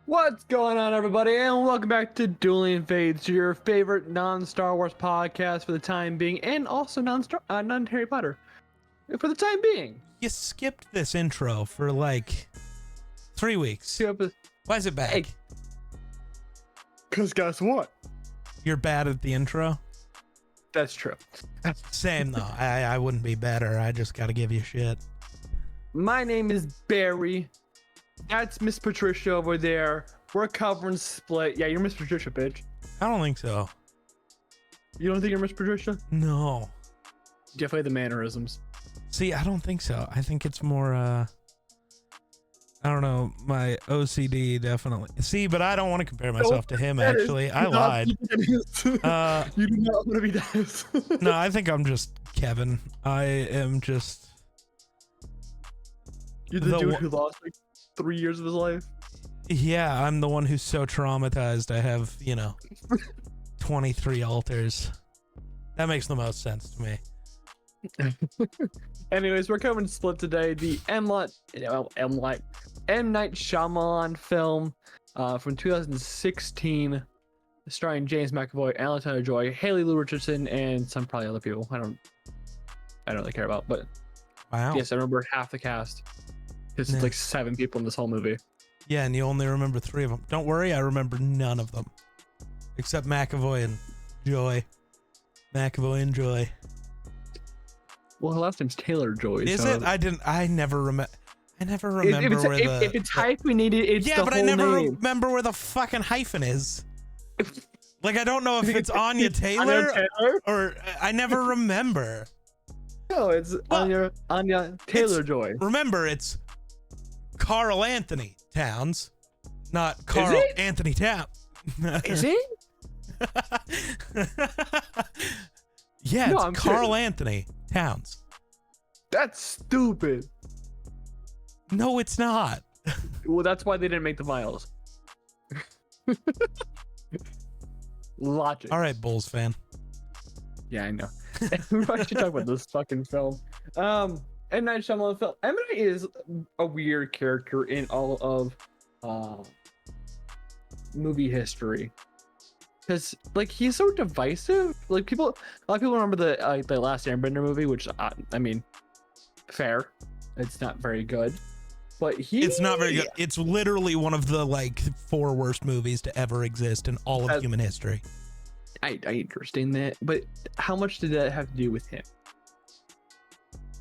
What's going on, everybody, and welcome back to Dueling Fates, your favorite non-Star Wars podcast for the time being, and also non-Harry Potter for the time being. You skipped this intro for like 3 weeks. Why is it back? Hey, because guess what? You're bad at the intro? That's true. Same though. I wouldn't be better. I just gotta give you shit. My name is Barry. That's Miss Patricia over there. We're covering Split. Yeah, you're Miss Patricia, bitch. I don't think so. You don't think you're Miss Patricia? No. Definitely the mannerisms. See, I don't think so. I think it's more, I don't know, my OCD definitely. See, but I don't want to compare myself to him, actually. I lied. You do not want to be Dennis. No, I think I'm just Kevin. I am just... You're the dude who lost like 3 years of his life? Yeah, I'm the one who's so traumatized. I have, 23 altars. That makes the most sense to me. Anyways, we're covering Split today. The M. Night Shyamalan film from 2016, starring James McAvoy, Alan Taylor-Joy, Haley Lou Richardson, and some probably other people I don't really care about. But wow. Yes, I remember half the cast. This is like 7 people in this whole movie. Yeah, and you only remember 3 of them. Don't worry, I remember none of them. Except McAvoy and Joy. McAvoy and Joy. Well, her last name's Taylor-Joy. Is so... it? I never remember. I never remember if it's hyphenated, it's yeah, the but whole I never name. remember where the fucking hyphen is. Like, I don't know if it's Anya Taylor, or I never remember. No, it's Anya Taylor-Joy. Remember, it's Carl Anthony Towns, not Carl Anthony Towns. Is it? Yeah, no, it's Carl Anthony Towns. That's stupid. No, it's not. Well, that's why they didn't make the files. Logic. All right, Bulls fan. Yeah, I know. We should talk about this fucking film. M. Night Shyamalan film. M. Night is a weird character in all of movie history. Because like he's so divisive. Like a lot of people remember the last Airbender movie, which I mean, fair. It's not very good, but it's not very good. It's literally one of the like 4 worst movies to ever exist in all of human history. I understand that, but how much did that have to do with him?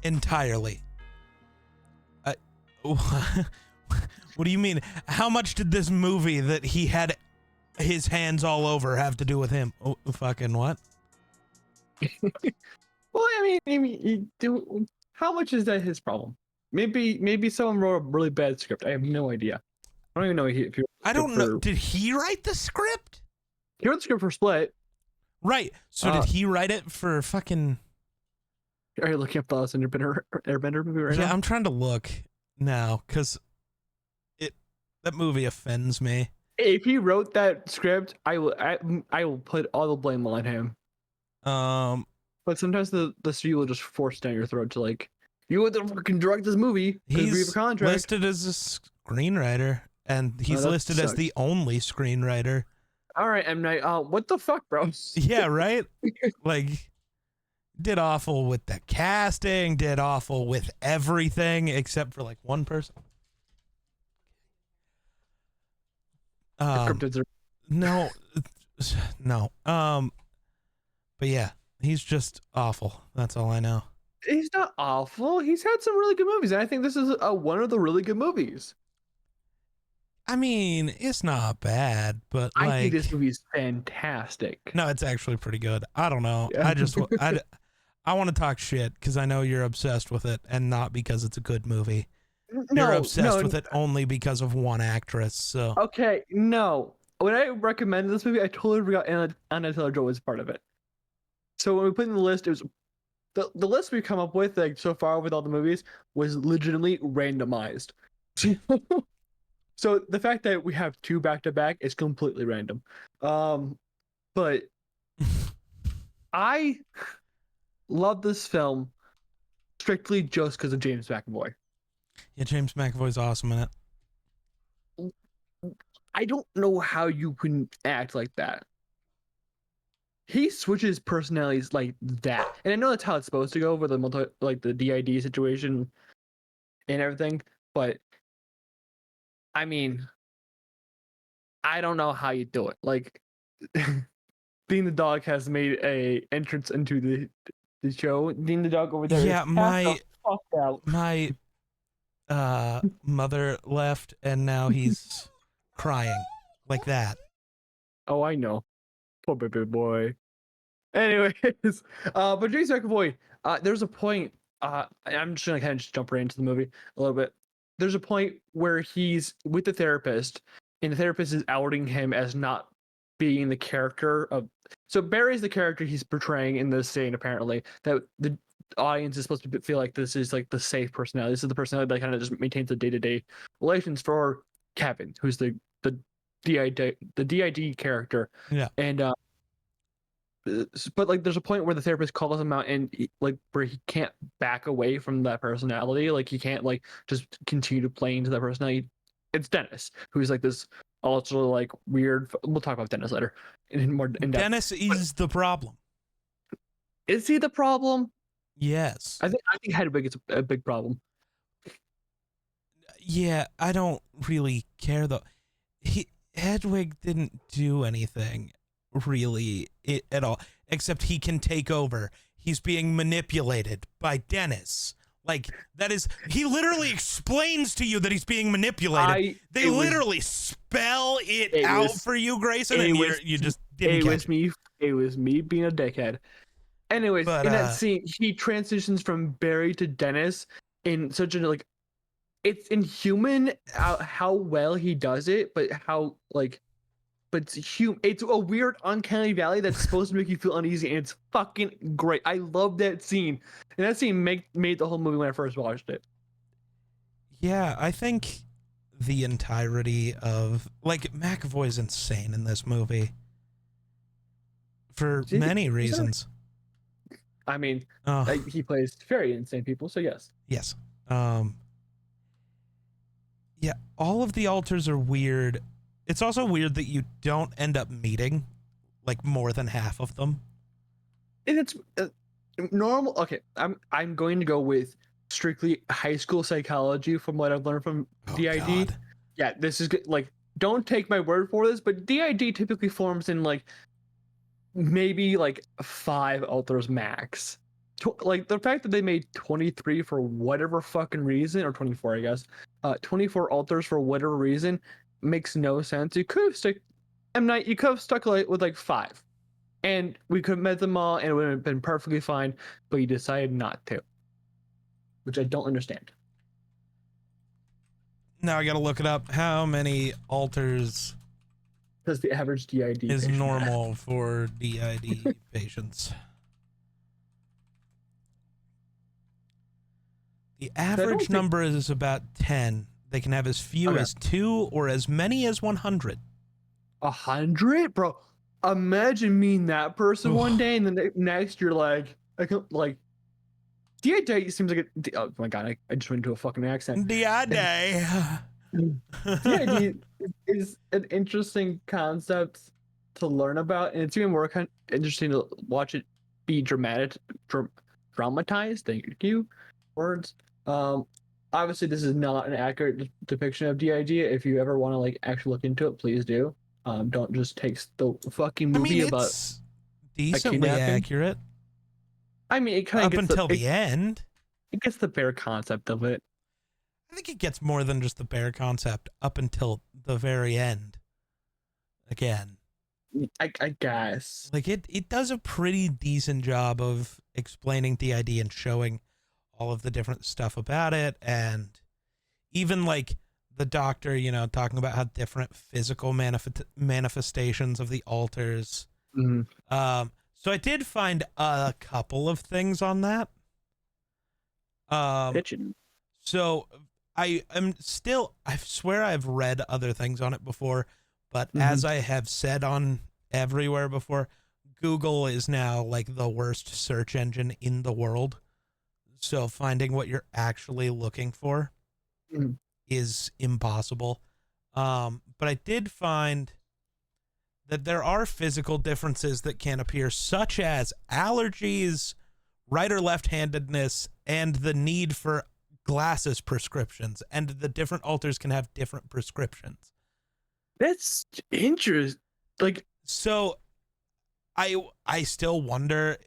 Entirely. What do you mean? How much did this movie that he had his hands all over have to do with him? Oh, fucking what? Well, I mean, how much is that his problem? Maybe someone wrote a really bad script. I have no idea. I don't even know if I don't know. Did he write the script? He wrote the script for Split. Right. So did he write it for fucking... Are you looking up the last Airbender movie right now? Yeah, I'm trying to look now because that movie offends me. If he wrote that script, I will put all the blame on him. But sometimes the studio will just force down your throat to like, you would fucking direct this movie because we have a contract. Listed as a screenwriter, and he's listed as the only screenwriter. All right, M. Night. What the fuck, bro? Yeah, right. Like, did awful with the casting. Did awful with everything except for like one person. No. But yeah, he's just awful. That's all I know. He's not awful. He's had some really good movies, and I think this is one of the really good movies. I mean, it's not bad, but I think this movie is fantastic. No, it's actually pretty good. I don't know. Yeah. I want to talk shit because I know you're obsessed with it, and not because it's a good movie. You're obsessed with it only because of one actress. So okay, no. When I recommended this movie, I totally forgot Anna Taylor-Joy was part of it. So when we put in the list, it was the list we come up with like so far with all the movies was legitimately randomized. So the fact that we have 2 back to back is completely random. But I love this film strictly just because of James McAvoy. Yeah, James McAvoy's awesome in it. I don't know how you can act like that. He switches personalities like that, and I know that's how it's supposed to go with the DID situation and everything. But I mean, I don't know how you do it. Like, Dean the dog has made a entrance into the show. Dean the dog over there is Yeah, passed the fuck out. my mother left and now he's crying like that. Oh, I know, poor baby boy. Anyways, but Jason McAvoy, there's a point. I'm just gonna kind of just jump right into the movie a little bit. There's a point where he's with the therapist, and the therapist is outing him as not being the character of. So Barry's the character he's portraying in this scene. Apparently, that the audience is supposed to feel like this is like the safe personality. This is the personality that kind of just maintains the day-to-day relations for Kevin, who's the DID character. Yeah. And but like there's a point where the therapist calls him out and like where he can't back away from that personality, like he can't like just continue to play into that personality. It's Dennis, who's like this also like weird, we'll talk about Dennis later in more in depth. Dennis is the problem. Is he the problem? Yes. I think Hedwig is a big problem. Yeah, I don't really care though. Hedwig didn't do anything really at all, except he can take over. He's being manipulated by Dennis. Like, that is, he literally explains to you that he's being manipulated. They literally spell it out for you, Grayson, and you just didn't get it. It was me being a dickhead. Anyways, in that scene, he transitions from Barry to Dennis in such a like, it's inhuman how well he does it, but how like, but it's a weird uncanny valley that's supposed to make you feel uneasy, and it's fucking great. I love that scene, and that scene made the whole movie when I first watched it. Yeah, I think the entirety of like McAvoy's insane in this movie for many reasons. I mean, like, he plays very insane people, so yes. Yes. Yeah, all of the alters are weird. It's also weird that you don't end up meeting like more than half of them. And it's normal. Okay, I'm going to go with strictly high school psychology from what I've learned from DID. God. Yeah, this is good. Like, don't take my word for this, but DID typically forms in like maybe like 5 alters max. Like the fact that they made 23 for whatever fucking reason, or 24, I guess, 24 alters for whatever reason makes no sense. You could have stuck M. Night. You could have stuck with like 5, and we could have met them all, and it would have been perfectly fine. But you decided not to, which I don't understand. Now I gotta look it up. How many alters? Because the average DID is normal for DID patients. The average number is about 10. They can have as few as 2 or as many as 100. 100, bro. Imagine meeting that person one day, and then the next you're like DID seems like a. Oh my god, I just went into a fucking accent. DID. DID is an interesting concept to learn about, and it's even more kind of interesting to watch it be dramatized. Thank you. Words. Obviously this is not an accurate depiction of DID. If you ever want to like actually look into it, please do. Don't just take the fucking movie about decently accurate. I mean, it kind of up until the end. It gets the bare concept of it. I think it gets more than just the bare concept up until the very end. Again, I guess like it does a pretty decent job of explaining DID and showing all of the different stuff about it, and even like the doctor, you know, talking about how different physical manifestations of the alters. Mm-hmm. So I did find a couple of things on that. So I swear I've read other things on it before, but as I have said on everywhere before, Google is now like the worst search engine in the world. So finding what you're actually looking for is impossible. But I did find that there are physical differences that can appear, such as allergies, right or left-handedness, and the need for glasses prescriptions. And the different alters can have different prescriptions. That's interesting. Like, So I still wonder,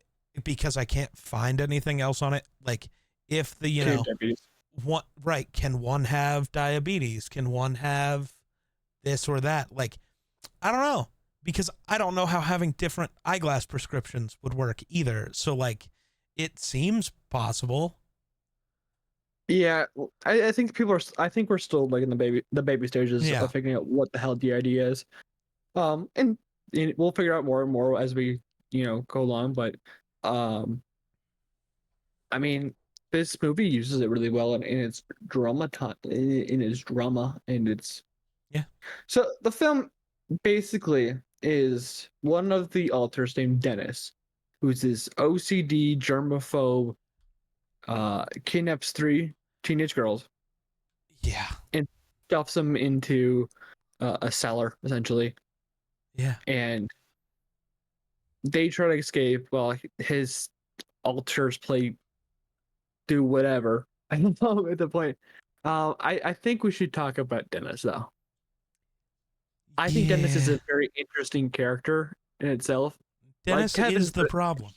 because I can't find anything else on it, like if the, one, right, can one have diabetes? Can one have this or that? Like, I don't know, because I don't know how having different eyeglass prescriptions would work either. So like, it seems possible. yeah, I think people are. I think we're still like in the baby stages Yeah. of figuring out what the hell the idea is. And we'll figure out more and more as we go along. But I mean, this movie uses it really well in its drama and its. Yeah. So the film basically is one of the alters named Dennis, who's this OCD germaphobe, kidnaps 3 teenage girls Yeah. and stuffs them into a cellar essentially, Yeah. and they try to escape while his alters do whatever. I don't know at the point. I think we should talk about Dennis though. I think Dennis is Yeah. a very interesting character in itself. Dennis Kevin is the problem.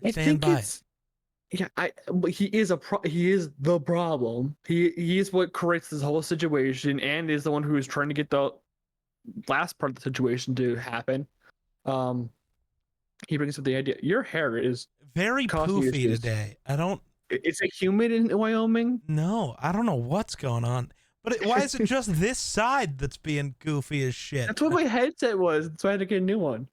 I Stand think by it's yeah. But he is he is the problem. He is what creates this whole situation and is the one who is trying to get the last part of the situation to happen. Um, he brings up the idea. Your hair is very causing poofy issues. today. I don't It's a humid in Wyoming. know. I don't know what's going on. But why is it just this side that's being goofy as shit? That's what my headset was. So I had to get a new one.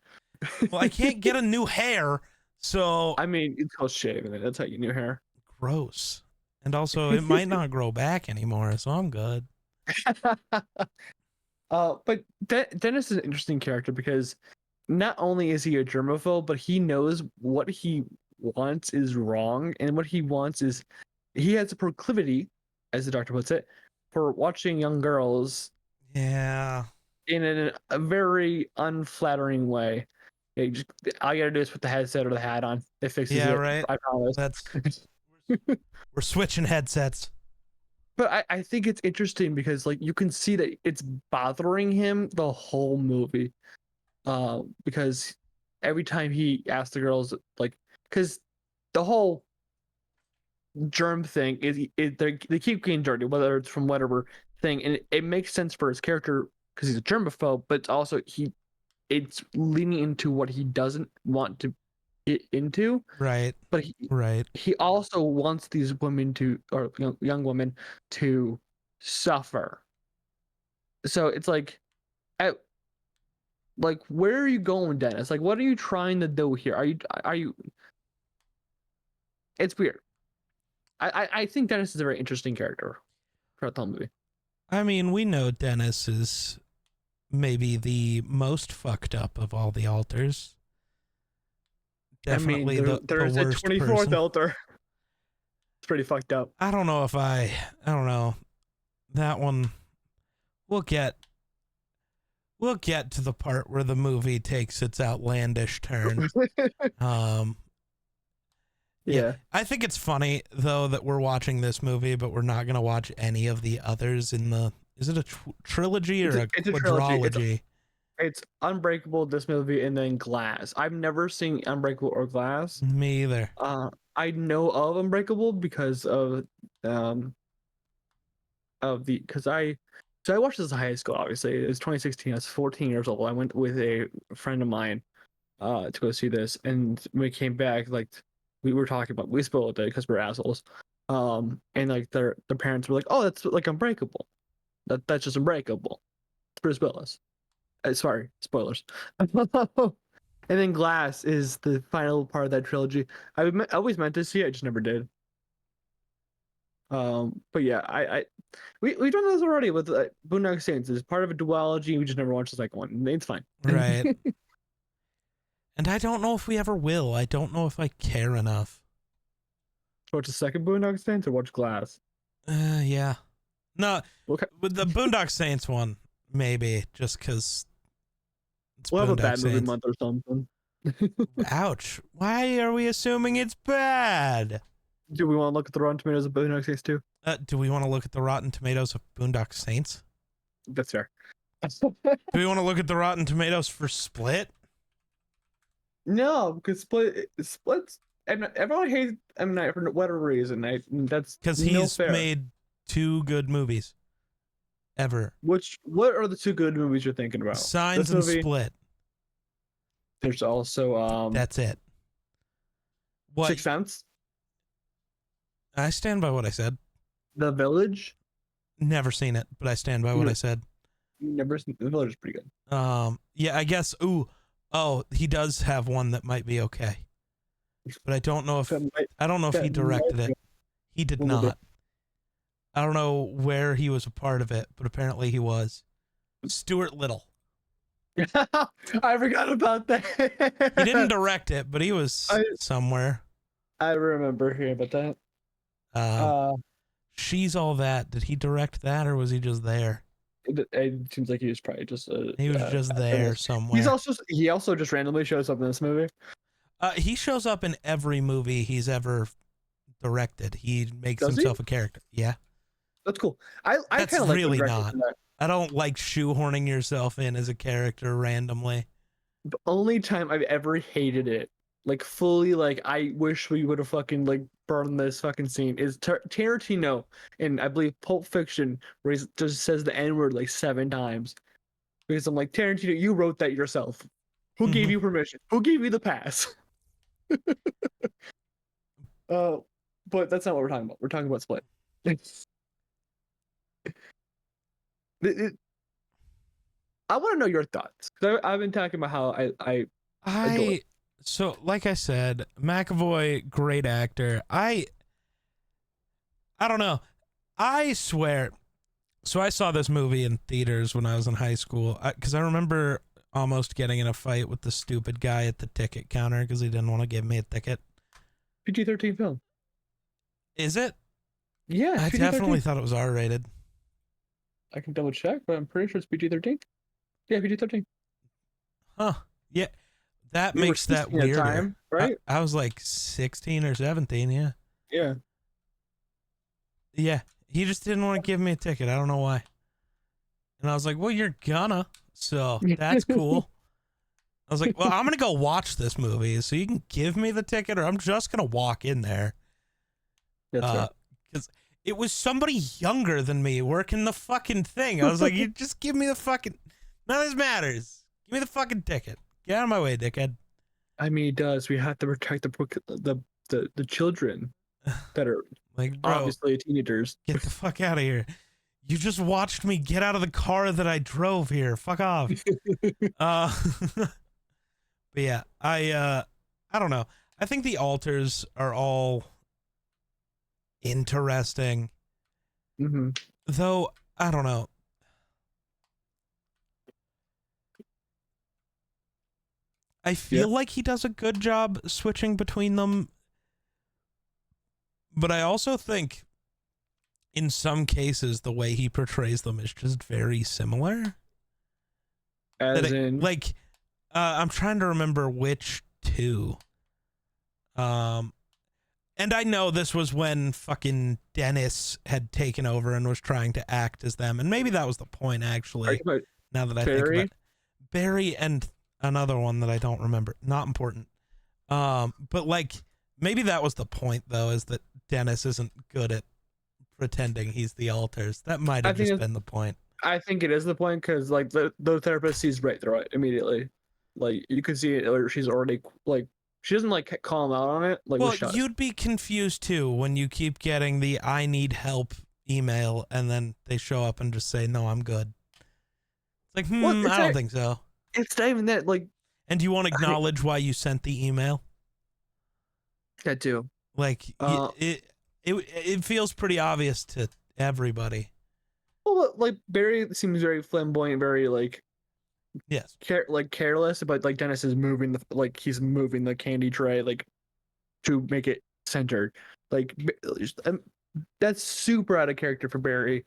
Well, I can't get a new hair, so I mean, it's called shaving. That's how you new hair. gross. And also, it might not grow back anymore, so I'm good. But Dennis is an interesting character because not only is he a germaphobe, but he knows what he wants is wrong, and what he wants is he has a proclivity, as the doctor puts it, for watching young girls Yeah. in a very unflattering way. All you gotta do is put the headset or the hat on. It fixes Yeah, it. right. I promise. That's we're switching headsets. But I think it's interesting because like you can see that it's bothering him the whole movie. Because every time he asks the girls, like, because the whole germ thing is they keep getting dirty, whether it's from whatever thing, and it makes sense for his character because he's a germaphobe, but it's also it's leaning into what he doesn't want to get into. Right. But Right. he also wants these women or young women to suffer. So it's like, where are you going, Dennis? Like, what are you trying to do here? Are you? It's weird. I think Dennis is a very interesting character throughout the whole movie. I mean, we know Dennis is maybe the most fucked up of all the alters. Definitely there's the a worst 24th person. altar. It's pretty fucked up. I don't know if I don't know. That one we'll get to the part where the movie takes its outlandish turn. Yeah. I think it's funny though that we're watching this movie, but we're not gonna watch any of the others in the. Is it a trilogy or it's a a trilogy. quadrology? It's Unbreakable, this movie, and then Glass. I've never seen Unbreakable or Glass. Me either. I know of Unbreakable because of because I watched this in high school. Obviously, it was 2016. I was 14 years old. I went with a friend of mine to go see this, and when we came back, like we were talking about, we spoiled it because we're assholes. And like their parents were like, "Oh, that's like Unbreakable. That's just Unbreakable." It's Bruce Willis. Sorry, spoilers. And then Glass is the final part of that trilogy. I always meant to see it, I just never did. But yeah, we've done this already with Boondock Saints. It's part of a duology. We just never watched the second one. It's fine. Right. And I don't know if we ever will. I don't know if I care enough. Watch the second Boondock Saints or watch Glass? Yeah. No, Okay. with the Boondock Saints one, maybe just because it's We'll have a Boondock bad movie Saints. month or something. Ouch! Why are we assuming it's bad? Do we want to look at the Rotten Tomatoes of Boondock Saints too? Do we want to look at the Rotten Tomatoes of Boondock Saints? That's fair. Do we want to look at the Rotten Tomatoes for Split? No, because Split's and everyone hates M Night for whatever reason. That's Because no he's fair. made 2 good movies ever. What are the 2 good movies you're thinking about? Signs This and movie. Split. There's also That's it. What? Sixth Sense, I stand by what I said. The Village. Never seen it, but I stand by what I said. Never seen The Village is pretty good. Yeah, I guess. Oh, he does have one that might be okay, but I don't know if he directed it. He did not. I don't know where he was a part of it, but apparently he was. Stuart Little. I forgot about that. He didn't direct it, but he was somewhere. I remember hearing about that. She's All That. Did he direct that, or was he just there? It seems like he was probably just just there somewhere. He also just randomly shows up in this movie. He shows up in every movie he's ever directed. He makes himself a character. Yeah. That's cool. I That's kind of really like not. I don't like shoehorning yourself in as a character randomly. The only time I've ever hated it, like fully, like I wish we would have fucking like burned this fucking scene, is Tarantino in I believe Pulp Fiction, where he just says the N-word like 7 times. Because I'm like, Tarantino, you wrote that yourself. Who gave you permission? Who gave you the pass? But that's not what we're talking about. We're talking about Split. I want to know your thoughts. I've been talking about how I adore it. So like I said, McAvoy, great actor. I don't know. I swear. So I saw this movie in theaters when I was in high school because I remember almost getting in a fight with the stupid guy at the ticket counter because he didn't want to give me a ticket. PG-13 film. Is it? Yeah, I PG-13. definitely thought it was R-rated. I can double check, but I'm pretty sure it's PG-13. Yeah, PG-13. Huh. Yeah. That makes that weirder. Time, right? I was like 16 or 17, yeah. Yeah. Yeah. He just didn't want to give me a ticket. I don't know why. And I was like, well, you're gonna. So that's cool. I was like, well, I'm going to go watch this movie. So you can give me the ticket or I'm just going to walk in there. That's right. Because it was somebody younger than me working the fucking thing. I was like, you just give me the fucking... None of this matters. Give me the fucking ticket. Get out of my way, dickhead. I mean, it does. We have to protect the children that are like, bro, obviously teenagers. Get the fuck out of here. You just watched me get out of the car that I drove here. Fuck off. But yeah, I don't know. I think the alters are all interesting. Mm-hmm. Though, I don't know. I feel like he does a good job switching between them. But I also think in some cases the way he portrays them is just very similar. I'm trying to remember which 2. And I know this was when fucking Dennis had taken over and was trying to act as them. And maybe that was the point, actually. Now that I think about it. Barry and another one that I don't remember. Not important. But like, maybe that was the point, though, is that Dennis isn't good at pretending he's the alters. That might have just been the point. I think it is the point because like the therapist sees right through it immediately. Like you can see it, or she's already like she doesn't like call him out on it. Like, well, you'd be confused too when you keep getting the "I need help" email and then they show up and just say, "No, I'm good." It's like, I don't think so. It's not even that. Like, and do you want to acknowledge why you sent the email? That too. Like, it feels pretty obvious to everybody. Well, like Barry seems very flamboyant, very like, yes, careless, but like Dennis is moving he's moving the candy tray like to make it centered. Like that's super out of character for Barry.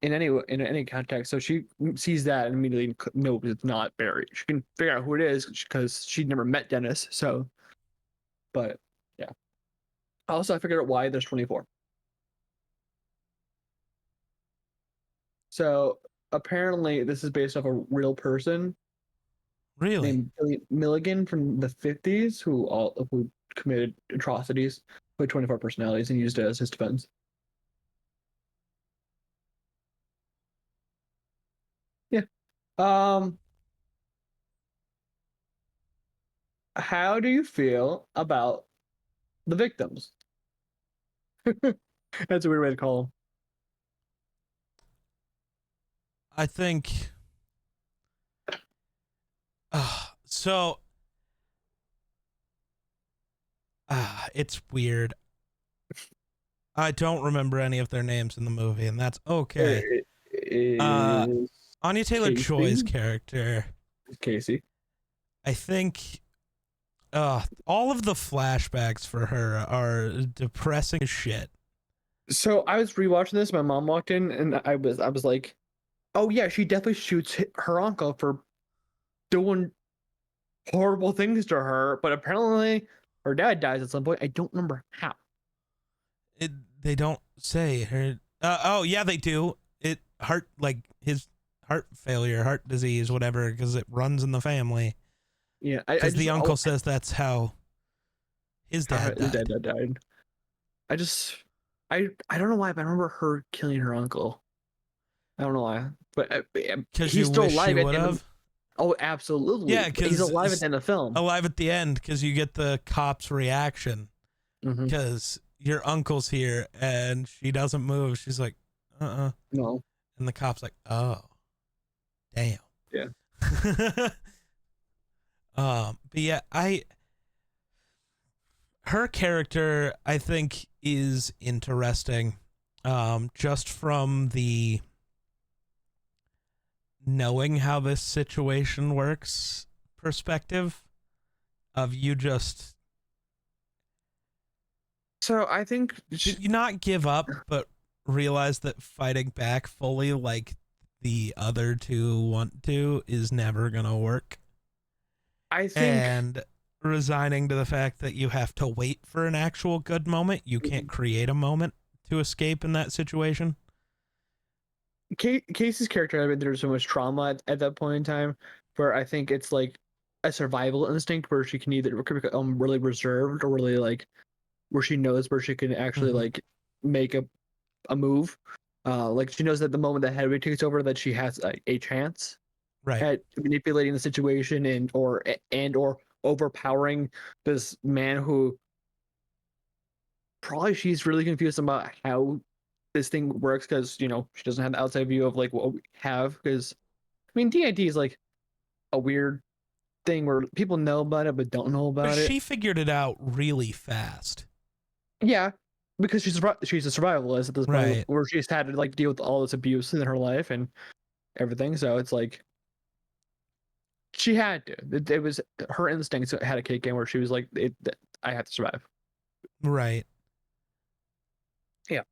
in any context. So she sees that and immediately knows it's not Barry. She can figure out who it is because she'd never met Dennis. So, but yeah. Also, I figured out why there's 24. So apparently, this is based off a real person Really? named Billy Milligan from the 50s who committed atrocities with 24 personalities and used it as his defense. Yeah. How do you feel about the victims? That's a weird way to call them. I think. So. It's weird. I don't remember any of their names in the movie, and that's okay. Anya Taylor-Joy's character, Casey. I think all of the flashbacks for her are depressing as shit. So I was rewatching this. My mom walked in, and I was like, "Oh yeah, she definitely shoots her uncle for doing horrible things to her." But apparently, her dad dies at some point. I don't remember how. They don't say her. Oh yeah, they do. His heart failure, heart disease, whatever, because it runs in the family. Yeah, because the uncle says that's how his dad died. I don't know why, but I remember her killing her uncle. I don't know why, but he's still alive at the end. Oh, absolutely. Yeah, because he's alive at the end of the film. Alive at the end because you get the cop's reaction. Because your uncle's here and she doesn't move. She's like, no. And the cop's like, oh, damn. Yeah. But yeah, her character, I think, is interesting. Just from the knowing how this situation works perspective of you just. So I think you not give up, but realize that fighting back fully like the other two want to is never gonna work. I think, and resigning to the fact that you have to wait for an actual good moment. You can't create a moment to escape in that situation. Casey's character had been through so much trauma at that point in time, where I think it's like a survival instinct where she can either become really reserved or really like where she knows where she can actually like make a move. Like she knows that the moment that Hedwig takes over that she has a chance at manipulating the situation and or overpowering this man who probably she's really confused about how this thing works because she doesn't have the outside view of like what we have. Because I mean D&D is like a weird thing where people know about it but don't know about it. She figured it out really fast. Yeah, because she's a survivalist at this point, where she's had to like deal with all this abuse in her life and everything. So it's like she had to. It was her instincts had a kick in where she was like, "I have to survive." Right. Yeah.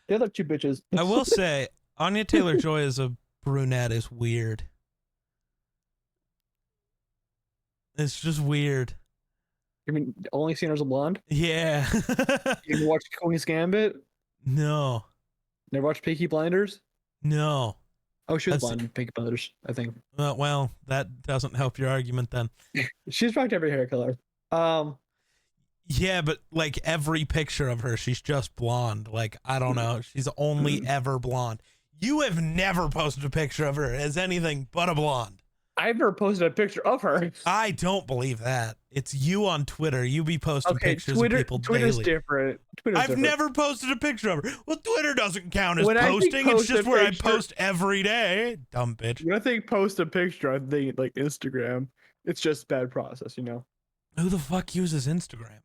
The other two bitches. I will say, Anya Taylor-Joy as a brunette is weird. It's just weird. I mean, only seen her as a blonde? Yeah. You ever watched Queen's Gambit? No. Never watched Peaky Blinders? No. Oh, she was blonde in Peaky Blinders, I think. Well, that doesn't help your argument then. She's rocked every hair color. Yeah, but like every picture of her, she's just blonde. Like, I don't know. She's only ever blonde. You have never posted a picture of her as anything but a blonde. I've never posted a picture of her. I don't believe that. It's you on Twitter. You be posting pictures of people Twitter's daily. Different. I've never posted a picture of her. Well, Twitter doesn't count as posting. It's just where I post every day. Dumb bitch. When I think post a picture, I think like Instagram. It's just bad process, Who the fuck uses Instagram?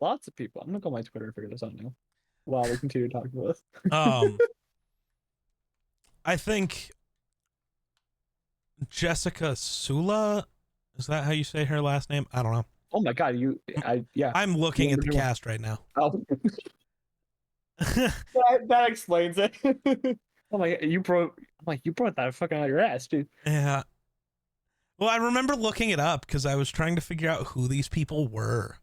Lots of people. I'm gonna go on my Twitter and figure this out now. While we continue talking about this. I think Jessica Sula, is that how you say her last name? I don't know. Oh my god, yeah. I'm looking at the cast right now. Oh. That explains it. I'm like, you brought that fucking out of your ass, dude. Yeah. Well, I remember looking it up because I was trying to figure out who these people were.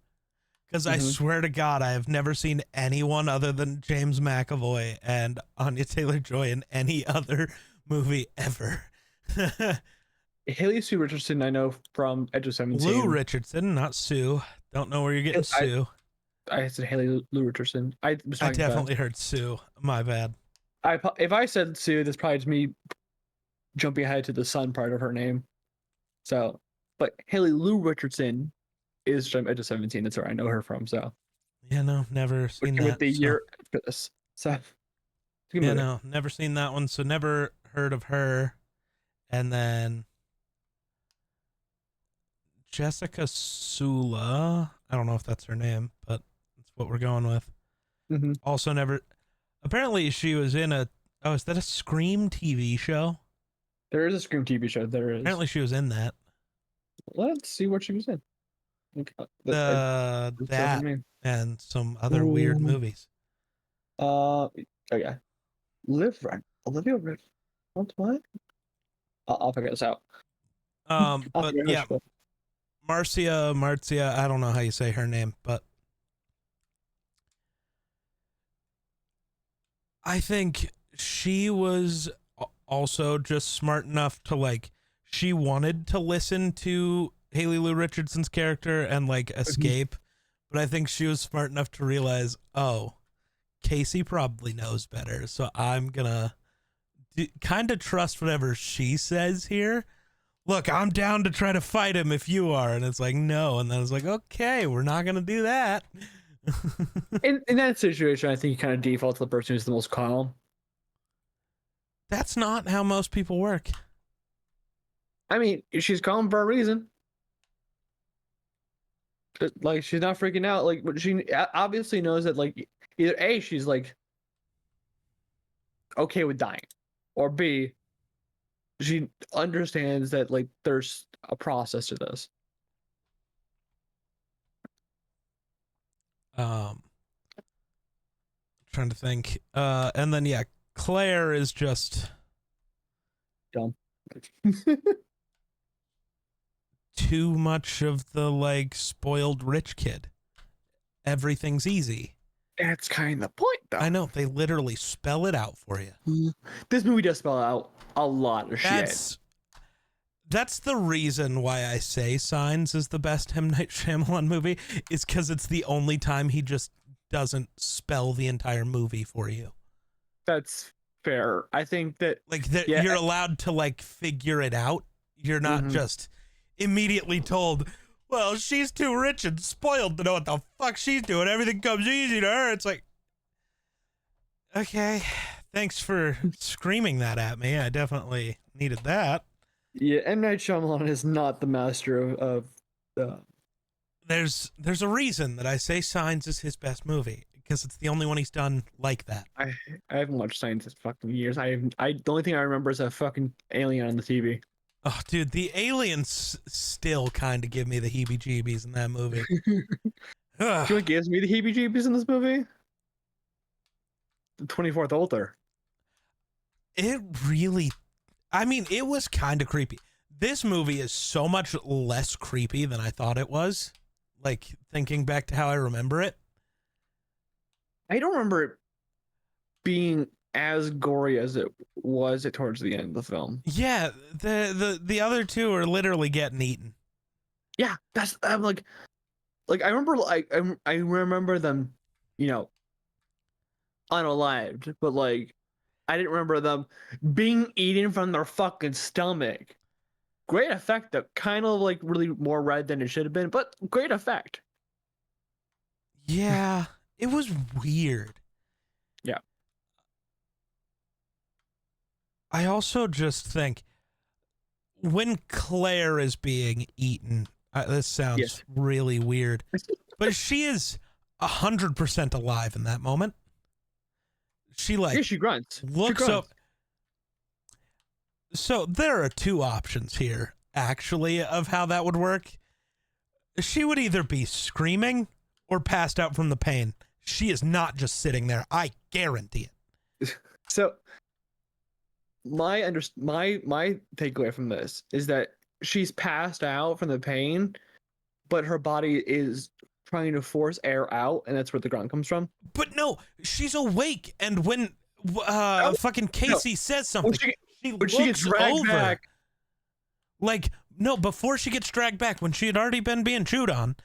Because I swear to God, I have never seen anyone other than James McAvoy and Anya Taylor-Joy in any other movie ever. Haley Sue Richardson, I know from Edge of 17. Lou Richardson, not Sue. Don't know where you're getting Sue. I said Haley Lou Richardson. I definitely heard Sue. My bad. If I said Sue, that's probably just me jumping ahead to the son part of her name. So, but Haley Lou Richardson is from Edge of 17. That's where I know her from. So, yeah, no, never seen that. With the year after this. So, yeah, no, never seen that one. So, never heard of her. And then Jessica Sula. I don't know if that's her name, but that's what we're going with. Also, never. Apparently, she was in a. Oh, is that a Scream TV show? There is a Scream TV show. There is. Apparently, she was in that. Let's see what she was in. That and some other weird movies. Okay. Olivia Red. What? I'll figure this out. But yeah, Marcia. I don't know how you say her name, but I think she was also just smart enough to like. She wanted to listen to Haley Lou Richardson's character and like escape, but I think she was smart enough to realize, oh, Casey probably knows better, so I'm gonna kind of trust whatever she says here. Look, I'm down to try to fight him if you are, and it's like no, and then it's like okay, we're not gonna do that. in that situation, I think you kind of default to the person who's the most calm. That's not how most people work. I mean, she's calm for a reason. Like, she's not freaking out. Like, she obviously knows that, like, either A, she's, like, okay with dying, or B, she understands that, like, there's a process to this. Trying to think. And then, yeah, Claire is just dumb. Too much of the like spoiled rich kid. Everything's easy. That's kind of the point, though. I know, they literally spell it out for you. This movie does spell out a lot of shit. That's the reason why I say Signs is the best M. Night Shyamalan movie, is because it's the only time he just doesn't spell the entire movie for you. That's fair. I think that like you're allowed to like figure it out. You're not just immediately told, well, she's too rich and spoiled to know what the fuck she's doing. Everything comes easy to her. It's like, okay, thanks for screaming that at me. I definitely needed that. Yeah, M. Night Shyamalan is not the master of There's a reason that I say Signs is his best movie, because it's the only one he's done like that. I haven't watched Signs in fucking years. The only thing I remember is a fucking alien on the TV. Oh, dude, the aliens still kind of give me the heebie-jeebies in that movie. You know what gives me the heebie-jeebies in this movie? The 24th Altar. It really, I mean, it was kind of creepy. This movie is so much less creepy than I thought it was. Like, thinking back to how I remember it. I don't remember it being as gory as it was towards the end of the film. Yeah, the other two are literally getting eaten. Yeah, I'm like I remember, like, I remember them, you know, unalived, but like I didn't remember them being eaten from their fucking stomach. Great effect, though. Kind of like really more red than it should have been, but great effect. Yeah, it was weird. Yeah. I also just think when Claire is being eaten, this sounds really weird, but she is 100% alive in that moment. She like she grunts. Looks up. So there are two options here, actually, of how that would work. She would either be screaming or passed out from the pain, She is not just sitting there. I guarantee it. So my takeaway from this is that she's passed out from the pain, but her body is trying to force air out, and that's where the grunt comes from. But no, she's awake, and when fucking Casey says something, she gets dragged over. Back. Like, no, before she gets dragged back, when she had already been being chewed on,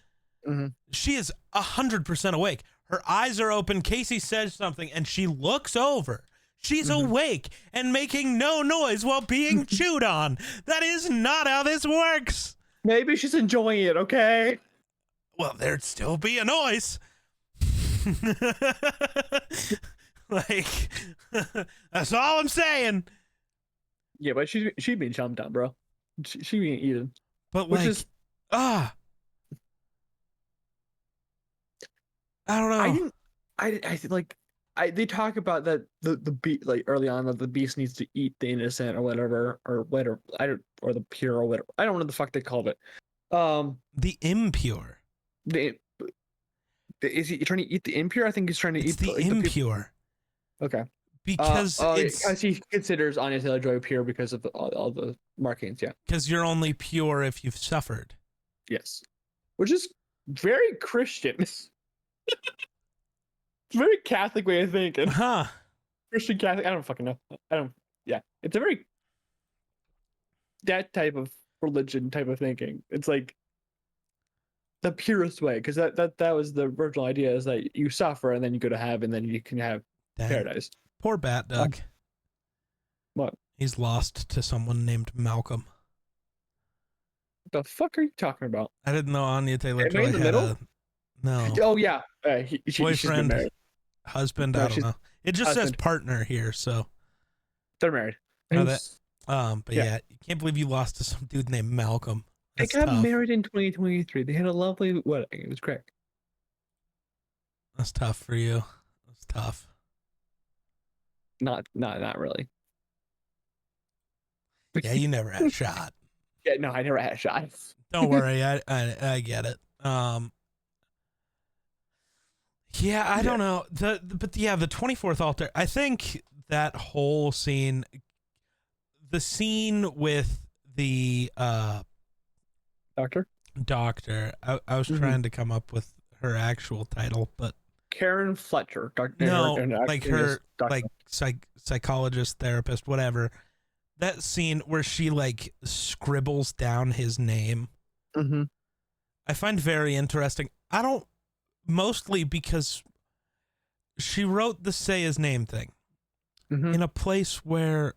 she is 100% awake. Her eyes are open. Casey says something, and she looks over. She's awake and making no noise while being chewed on. That is not how this works. Maybe she's enjoying it, okay? Well, there'd still be a noise. Like, that's all I'm saying. Yeah, but she being chomped on, bro. She being eaten. But like, I don't know. They talk about that the beast, like early on, that the beast needs to eat the innocent or whatever, or the pure or whatever. I don't know what the fuck they called it. The impure. Is he trying to eat the impure? I think he's trying to eat the impure. Okay. Because he considers Anya Taylor-Joy pure because of all the markings, yeah. Because you're only pure if you've suffered. Yes. Which is very Christian. Very Catholic way of thinking. Huh. Christian Catholic. I don't fucking know. Yeah. It's a very that type of religion type of thinking. It's like the purest way, because that was the original idea, is that you suffer and then you go to heaven and then you can have paradise. Poor Bat Duck. What? He's lost to someone named Malcolm. What the fuck are you talking about? I didn't know Anya Taylor-Joy had a... No. Oh, yeah. Boyfriend, husband, I don't know. It just says partner here, so. They're married. But yeah, you can't believe you lost to some dude named Malcolm. They got married in 2023. They had a lovely wedding. It was great. That's tough for you. That's tough. Not really. Yeah, you never had a shot. Yeah, no, I never had a shot. Don't worry, I get it. Yeah, I don't know. The 24th altar. I think that whole scene, the scene with the doctor. I was trying to come up with her actual title, but Karen Fletcher. Psychologist, therapist, whatever. That scene where she like scribbles down his name. I find very interesting. Mostly because she wrote the say his name thing in a place where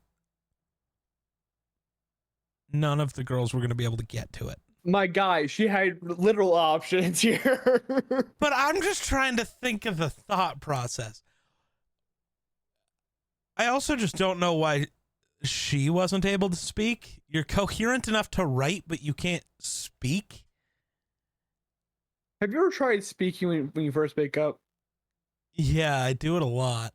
none of the girls were going to be able to get to it. My guy, she had literal options here. But I'm just trying to think of the thought process. I also just don't know why she wasn't able to speak. You're coherent enough to write, but you can't speak. Have you ever tried speaking when you first wake up? Yeah, I do it a lot.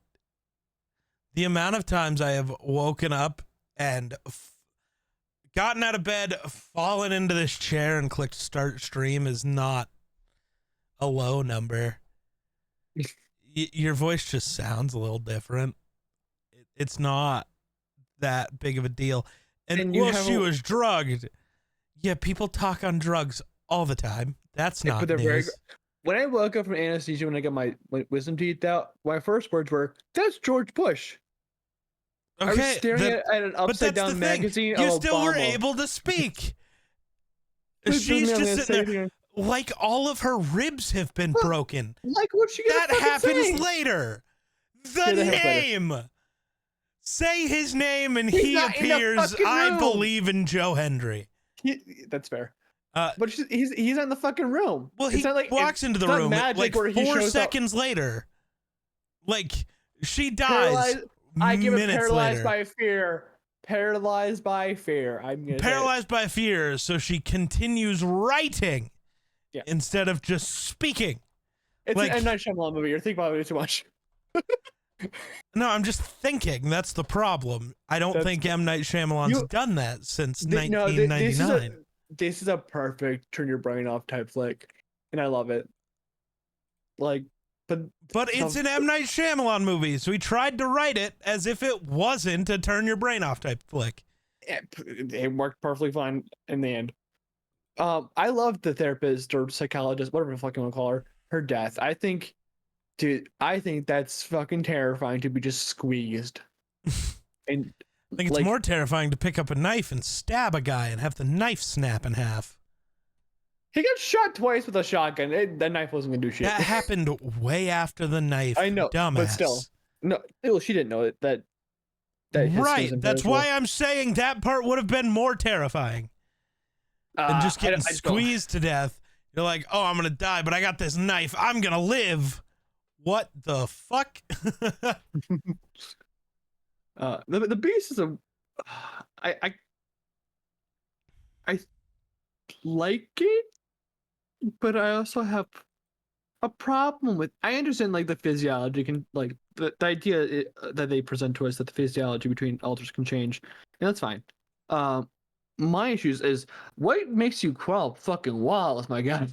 The amount of times I have woken up and gotten out of bed, fallen into this chair, and clicked start stream is not a low number. Your voice just sounds a little different. It's not that big of a deal. And she was drugged. Yeah, people talk on drugs all the time. That's not news. When I woke up from anesthesia, when I got my wisdom teeth out, my first words were, "That's George Bush." Okay, I was staring at an upside-down magazine. You still were able to speak. She's just sitting there, like all of her ribs have been broken. Like what she that happens later. The name. Say his name and he appears. I believe in Joe Hendry. That's fair. But he's in the fucking room. Well, he walks into the room like 4 seconds later. Like, she dies. I give it paralyzed by fear. Paralyzed by fear. Paralyzed by fear, so she continues writing instead of just speaking. It's an M. Night Shyamalan movie. You're thinking about it too much. No, I'm just thinking. That's the problem. I don't think M. Night Shyamalan's done that since 1999. This is a perfect turn your brain off type flick, and I love it. Like, But it's an M. Night Shyamalan movie, so he tried to write it as if it wasn't a turn your brain off type flick. It worked perfectly fine in the end. I love the therapist or psychologist, whatever the fuck you want to call her death. I think, dude, that's fucking terrifying to be just squeezed. And I think it's more terrifying to pick up a knife and stab a guy and have the knife snap in half. He got shot twice with a shotgun. That knife wasn't gonna do shit. That happened way after the knife. I know, dumbass. but still, no. Well, she didn't know it. That right. That's why I'm saying that part would have been more terrifying than just getting squeezed to death. You're like, oh, I'm gonna die, but I got this knife. I'm gonna live. What the fuck? The beast is a. I like it, but I also have a problem with. I understand like the physiology can like the idea that they present to us that the physiology between alters can change, and that's fine. My issues is what makes you crawl fucking walls, my god.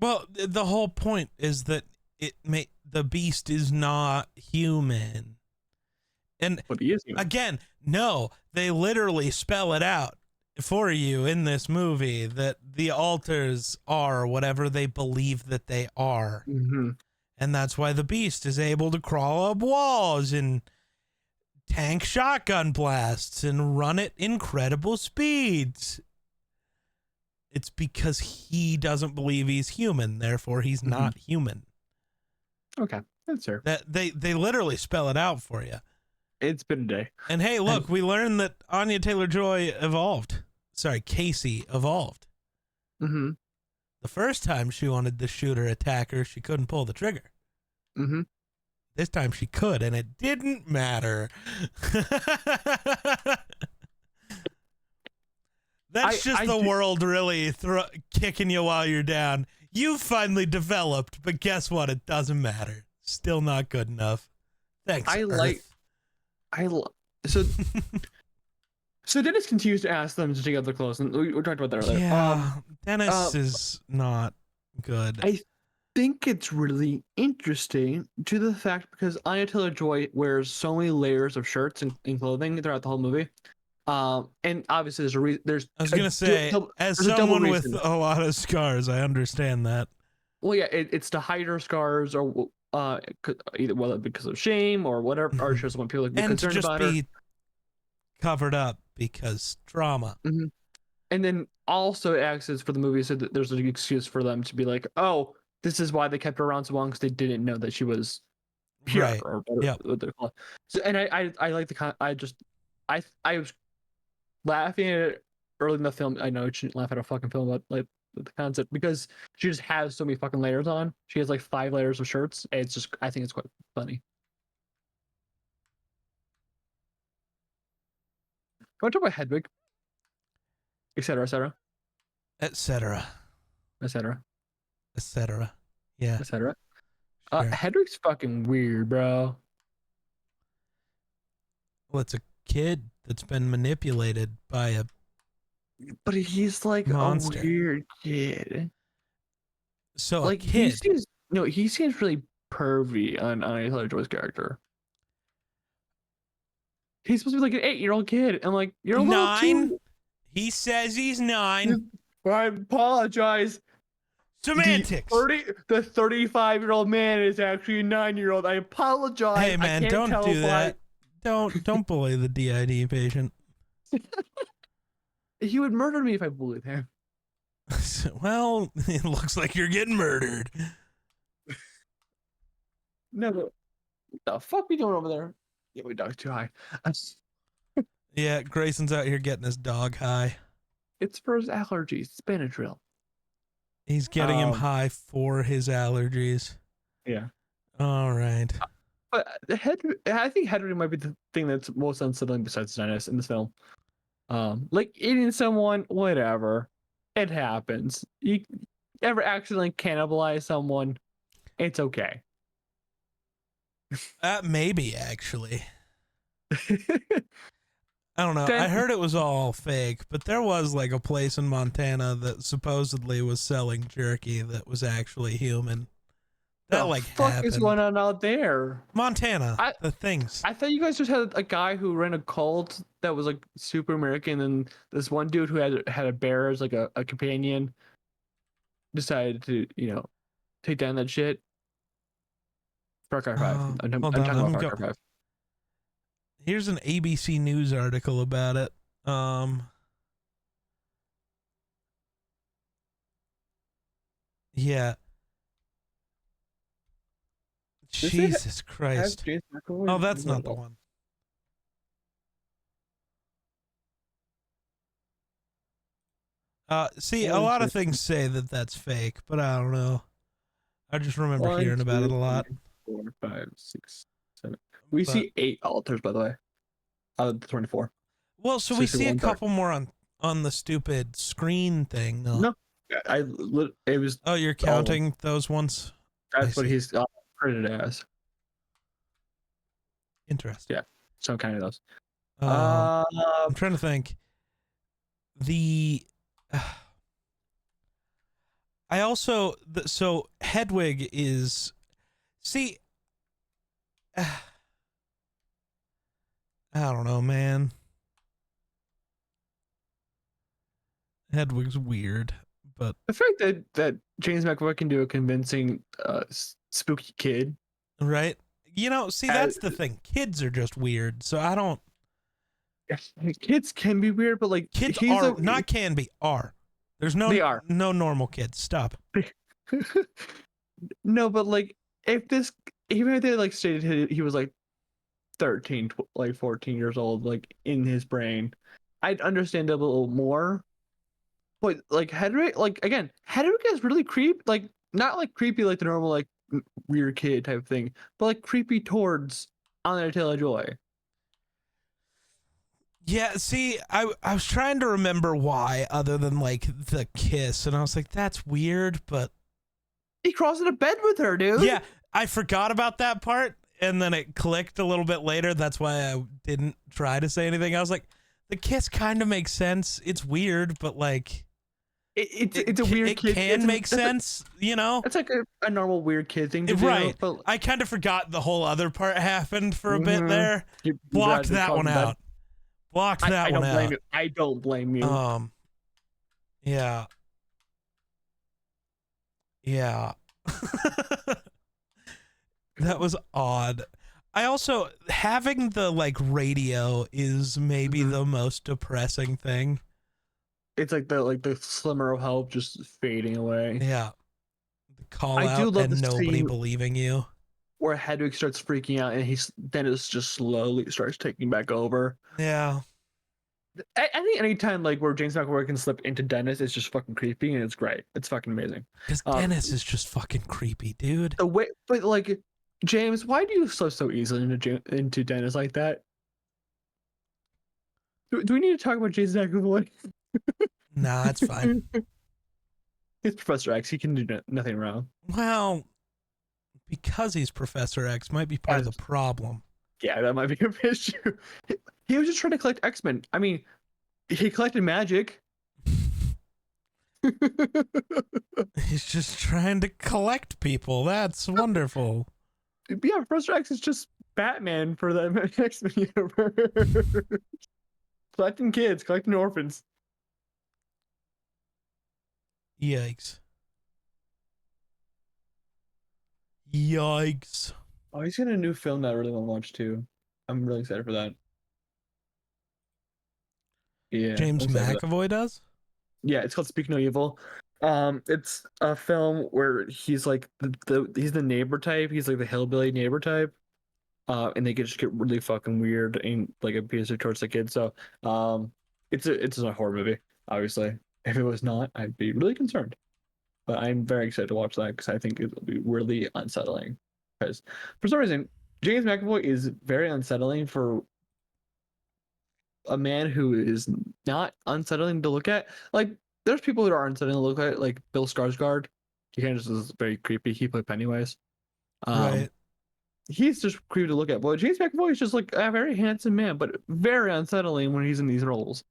Well, the whole point is that the beast is not human. And again, no, they literally spell it out for you in this movie that the alters are whatever they believe that they are. Mm-hmm. And that's why the beast is able to crawl up walls and tank shotgun blasts and run at incredible speeds. It's because he doesn't believe he's human, therefore he's not human. Okay, that's fair. That they literally spell it out for you. It's been a day. And hey, look, we learned that Anya Taylor-Joy evolved. Sorry, Casey evolved. Mm-hmm. The first time she wanted to shoot her attacker, she couldn't pull the trigger. Mm-hmm. This time she could, and it didn't matter. That's just the world really kicking you while you're down. You finally developed, but guess what? It doesn't matter. Still not good enough. Thanks, Earth. So Dennis continues to ask them to take out their clothes, and we talked about that earlier. Yeah, Dennis is not good. I think it's really interesting to the fact because Anya Taylor-Joy wears so many layers of shirts and clothing throughout the whole movie. And obviously there's a reason. I was gonna say, as someone with a lot of scars, I understand that. Well, yeah, it's to hide her scars, or either whether because of shame or whatever, or just when people be concerned about her. Covered up because trauma. Mm-hmm. And then also it acts as for the movie, so that there's an excuse for them to be like, oh, this is why they kept her around so long because they didn't know that she was pure, right. or what they call it. So, and I like the I was laughing at it early in the film. I know you shouldn't laugh at a fucking film about like the concept because she just has so many fucking layers on. She has like 5 layers of shirts. And it's just, I think it's quite funny. I want to talk about Hedwig, etc., etc., etc., etc., etc. Yeah, etc. Sure. Hedwig's fucking weird, bro. Well, it's a kid that's been manipulated by a. But he's like monster. A weird kid. So like a kid. He seems really pervy on Anya Taylor-Joy's character. He's supposed to be like an 8-year-old kid, and like you're a 9. He says he's 9. I apologize. Semantics. The 35-year-old man is actually a 9-year-old. I apologize. Hey man, don't do that. Don't bully the DID patient. He would murder me if I bullied him. Well, it looks like you're getting murdered. No, but what the fuck we doing over there? Yeah, my dog's too high. Yeah, Grayson's out here getting his dog high. It's for his allergies. It's Benadryl. He's getting him high for his allergies. Yeah. All right. But I think Hedwig might be the thing that's most unsettling besides Dennis in this film. Like eating someone, whatever. It happens. You ever accidentally cannibalize someone, it's okay. Maybe actually. I don't know. I heard it was all fake, but there was like a place in Montana that supposedly was selling jerky that was actually human. That The like fuck is happened. going on out there? Montana, I- the things. I thought you guys just had a guy who ran a cult that was like super American, and this one dude who had a bear as like a companion decided to, take down that shit. Far Cry 5. I'm Hold talking on, about Far Cry 5. Here's an ABC News article about it. Yeah. Does it Jesus have Christ. James McAvoy? Oh, that's not the one. See, a lot of things say that that's fake, but I don't know. I just remember hearing about it a lot. 4, 5, 6, 7. We see 8 altars, by the way, out of the 24. Well, so we see a couple more on the stupid screen thing, though. No, it was. Oh, you're counting those ones? That's what he's credited as. Interesting. Yeah, so I'm counting those. I'm trying to think. I also so Hedwig is see. I don't know, man. Hedwig's weird, but the fact that James McAvoy can do a convincing spooky kid, right? See, that's the thing. Kids are just weird, so I don't. Kids can be weird, but like kids are not can be are. There's no they are no normal kids. Stop. No, but like even if they like stated he was like 13, like 14 years old, like in his brain, I'd understand it a little more. But like Hedwig, like again, Hedwig is really creepy, like not like creepy like the normal like weird kid type thing, but like creepy towards Anya Taylor-Joy. Yeah, see, I was trying to remember why, other than like the kiss, and I was like, that's weird, but He crawls into bed with her, dude. yeah, I forgot about that part, and then it clicked a little bit later. That's why I didn't try to say anything. I was like, the kiss kind of makes sense. It's weird, but like, it's a weird kid. It can make sense, It's like a normal weird kid thing to do. Right. But I kind of forgot the whole other part happened for a bit there. Blocked that one out. Blocked that one out. Blame you. I don't blame you. Yeah. Yeah. That was odd. I also having the like radio is maybe the most depressing thing. It's like the slimmer of help just fading away. Yeah. The call I out do love and the nobody scene believing you. where Hedwig starts freaking out and then it's just slowly starts taking back over. Yeah. I think anytime like where James McAvoy can slip into Dennis, it's just fucking creepy and it's great. It's fucking amazing. Because Dennis is just fucking creepy, dude. The way, but like James, why do you slip so easily into Dennis like that? Do we need to talk about James McAvoy? Nah, that's fine. He's Professor X. He can do nothing wrong. Well, because he's Professor X might be part of the problem. Yeah, that might be an issue. He was just trying to collect X-Men. I mean, he collected magic. He's just trying to collect people. That's wonderful. Yeah, Professor X is just Batman for the X-Men universe. Collecting kids, collecting orphans. Yikes. Yikes. Oh, he's got a new film that I really want to watch too. I'm really excited for that. Yeah. James McAvoy does? Yeah, it's called Speak No Evil. It's a film where he's like he's the neighbor type. He's like the hillbilly neighbor type. And they just get really fucking weird and like abusive towards the kids. So, it's a horror movie. Obviously, if it was not, I'd be really concerned. But I'm very excited to watch that because I think it'll be really unsettling. Because for some reason, James McAvoy is very unsettling for a man who is not unsettling to look at. Like, there's people who are unsettling to look at, like Bill Skarsgård. He kind of just is very creepy. He played Pennywise. Right. He's just creepy to look at. But James McAvoy is just like a very handsome man, but very unsettling when he's in these roles.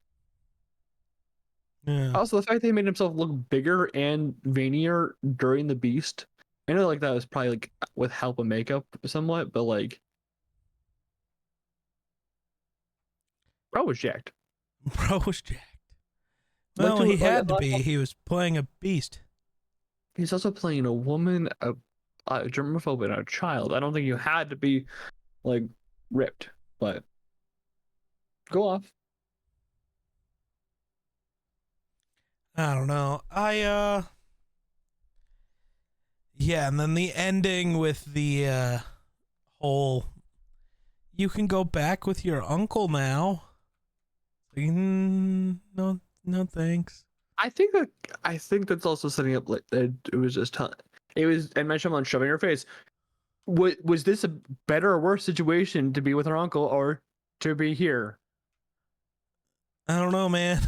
Yeah. Also, the fact that he made himself look bigger and veinier during The Beast I know like that was probably like with help of makeup somewhat, but like bro was jacked. Bro was jacked. Like Well, to he like had to be. He was playing a beast. he's also playing a woman, a germaphobe, and a child. I don't think you had to be like ripped, but go off. I don't know. Yeah, and then the ending with the whole you can go back with your uncle now. Like, no, no thanks. I think that's also setting up like that it was just it was and mentioned on shoving her face. Was this a better or worse situation to be with her uncle or to be here? I don't know, man.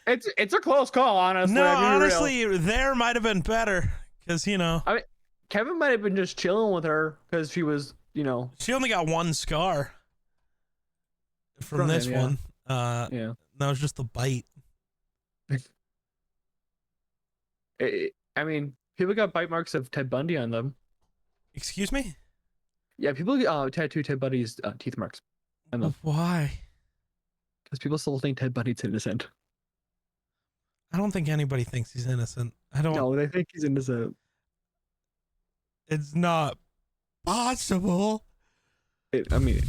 It's a close call, honestly. No, I mean, honestly, there might have been better because I mean, Kevin might have been just chilling with her because she was, she only got one scar from From this him, yeah. one. Yeah. That was just the bite. I mean, people got bite marks of Ted Bundy on them. Excuse me? Yeah, people tattoo Ted Bundy's teeth marks on them Why? because people still think Ted Bundy's innocent. I don't think anybody thinks he's innocent. I don't. No, they think he's innocent. It's not possible. I mean,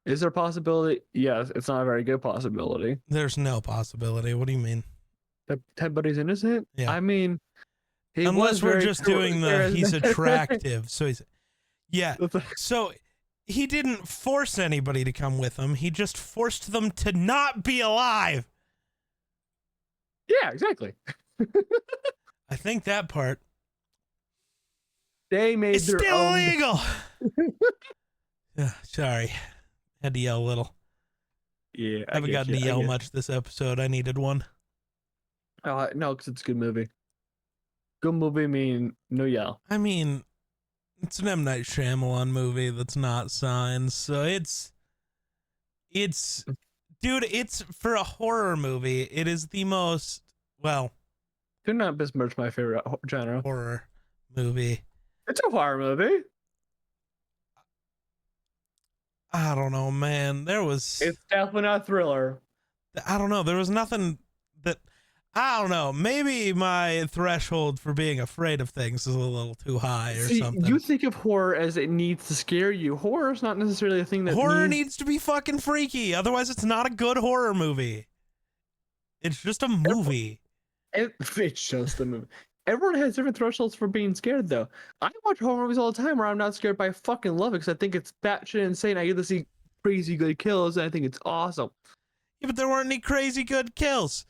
is there a possibility? Yes, it's not a very good possibility. There's no possibility. What do you mean? That Ted Bundy's innocent? Yeah. I mean, he Unless was we're very just doing the he's charismatic. attractive. So he's yeah. So he didn't force anybody to come with him. He just forced them to not be alive. Yeah, exactly. I think that part They made is their still own. illegal. Yeah, sorry. Had to yell a little. Yeah, I haven't gotten to yell much this episode. I needed one. No, because it's a good movie. Good movie mean no yell. I mean, it's an M. Night Shyamalan movie that's not Signs, so dude, it's for a horror movie. It is the most, well, Do not besmirch my favorite genre. horror movie. It's a horror movie. I don't know, man. It's definitely not a thriller. I don't know. There was nothing that, I don't know. Maybe my threshold for being afraid of things is a little too high or See, something. you think of horror as it needs to scare you. Horror is not necessarily a thing that Horror needs to be fucking freaky. Otherwise, it's not a good horror movie. It's just a movie. It's just a movie. Everyone has different thresholds for being scared, though. I watch horror movies all the time where I'm not scared, but I fucking love it because I think it's batshit insane. I get to see crazy good kills, and I think it's awesome. Yeah, but there weren't any crazy good kills.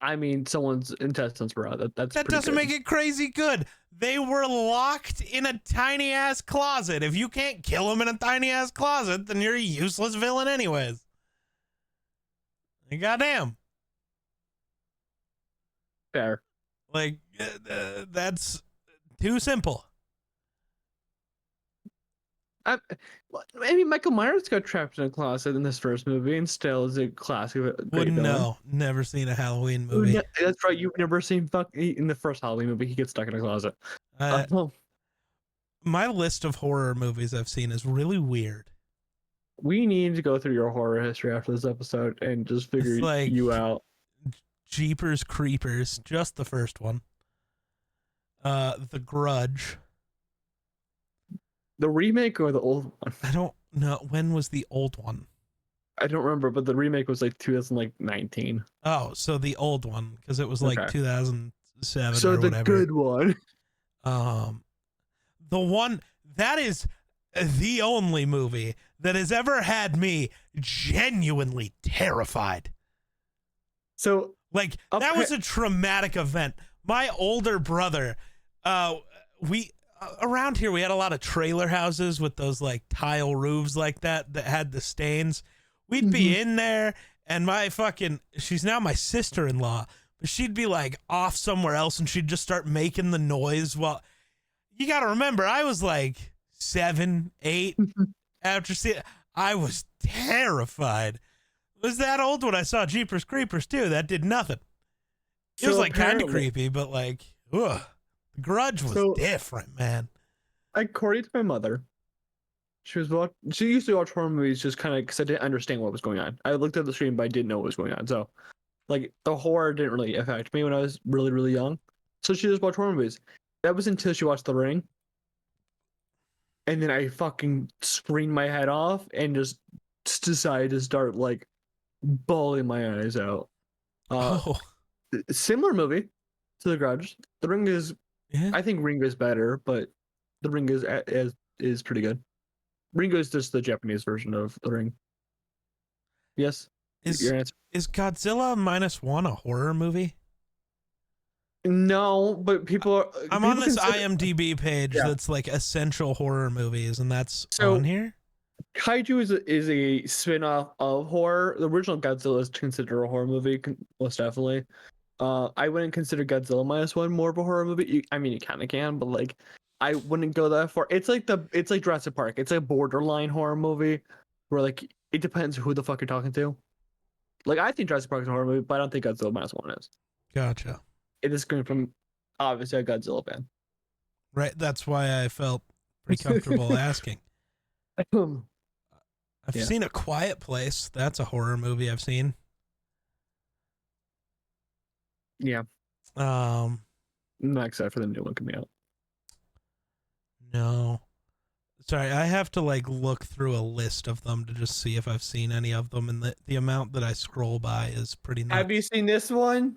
I mean, someone's intestines were out. That Doesn't make it crazy good. They were locked in a tiny ass closet. If you can't kill them in a tiny ass closet, then you're a useless villain, anyways. Goddamn. fair. Like, that's too simple. I mean, Michael Myers got trapped in a closet in this first movie, and still is a classic. Wouldn't know. Never seen a Halloween movie. That's right. You've never seen in the first Halloween movie. He gets stuck in a closet. My list of horror movies I've seen is really weird. We need to go through your horror history after this episode and just figure you out. Jeepers Creepers, just the first one. The Grudge. The remake or the old one? I don't know. When was the old one? I don't remember, but the remake was like 2019. Oh, so the old one, because it was like Okay. 2007 So or the whatever. good one. The one that is the only movie that has ever had me genuinely terrified. So Like, that was a traumatic event. My older brother, we around here we had a lot of trailer houses with those like tile roofs like that had the stains. We'd be in there, and she's now my sister-in-law, but she'd be like off somewhere else, and she'd just start making the noise while. You got to remember, I was like 7, 8 after seeing. I was terrified. It was that old when I saw Jeepers Creepers too. That did nothing. It was like kind of creepy, but like, ugh. Grudge was So different, man. I according to my mother, she used to watch horror movies just kind of because I didn't understand what was going on. I looked at the screen, but I didn't know what was going on. So like the horror didn't really affect me when I was really, really young. So she just watched horror movies. That was until she watched The Ring. And then I fucking screamed my head off and just decided to start like bawling my eyes out. Uh, Oh, Similar movie to The Grudge. The Ring is, yeah. I think Ringo is better, but The Ring is pretty good. Ringo is just the Japanese version of The Ring. Yes, Is your answer. is Godzilla -1 a horror movie? No, but I'm on people this consider IMDb page yeah. that's like essential horror movies, and that's on So here. Kaiju is a spin-off of horror. The original Godzilla is considered a horror movie, most definitely. I wouldn't consider Godzilla -1 more of a horror movie. I mean, you kind of can, but like, I wouldn't go that far. It's like Jurassic Park. It's a borderline horror movie, where like it depends who the fuck you're talking to. Like, I think Jurassic Park is a horror movie, but I don't think Godzilla -1 is. Gotcha. It is coming from obviously a Godzilla fan. Right. That's why I felt pretty comfortable asking. I've Yeah. seen A Quiet Place. That's a horror movie I've seen. Yeah, Um, I'm not excited for the new one coming out. no. Sorry, I have to like look through a list of them to just see if I've seen any of them, and the amount that I scroll by is pretty nuts. Have you seen this one?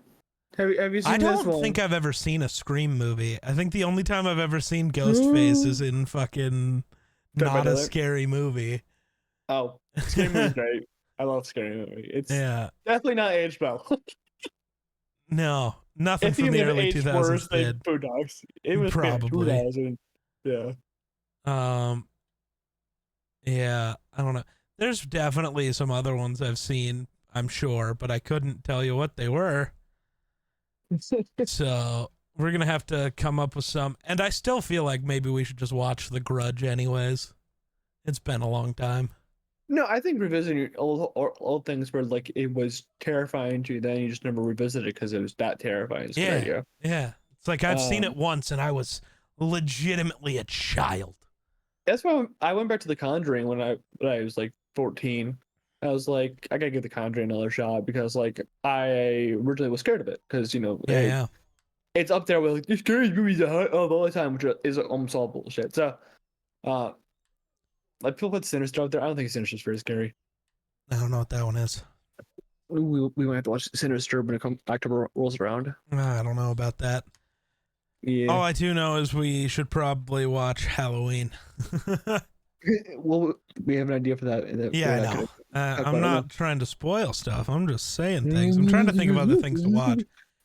Have you seen I this don't one? think I've ever seen a Scream movie. I think the only time I've ever seen Ghostface is in fucking Dead by Not a Daylight? Scary Movie. Oh, Scary Movie's great. I love Scary Movie. It's Yeah. definitely not aged well. No, nothing I think from it the may have early aged 2000s worse than did. Food Dogs. It was Probably. 2000. Yeah. Yeah, I don't know. There's definitely some other ones I've seen, I'm sure, but I couldn't tell you what they were. So we're gonna have to come up with some. And I still feel like maybe we should just watch The Grudge anyways. It's been a long time. No, I think revisiting old things where like it was terrifying to you, then you just never revisit it because it was that terrifying. It's a good Yeah, idea. yeah. It's like I've seen it Um, once and I was legitimately a child. that's why I went back to The Conjuring when I was like 14. I was like, I gotta give The Conjuring another shot because like I originally was scared of it because Yeah, yeah. it's up there with like the scariest movies of all the time, which is almost all bullshit. So, uh, like people put Sinister out there. I don't think Sinister's very scary. I don't know what that one is. We might have to watch Sinister when October rolls around. I don't know about that. All Yeah. I do know is we should probably watch Halloween. Well, we have an idea for that. Yeah, I We're not know. gonna talk I'm about not trying to spoil stuff. I'm just saying things. I'm trying to think of other things to watch.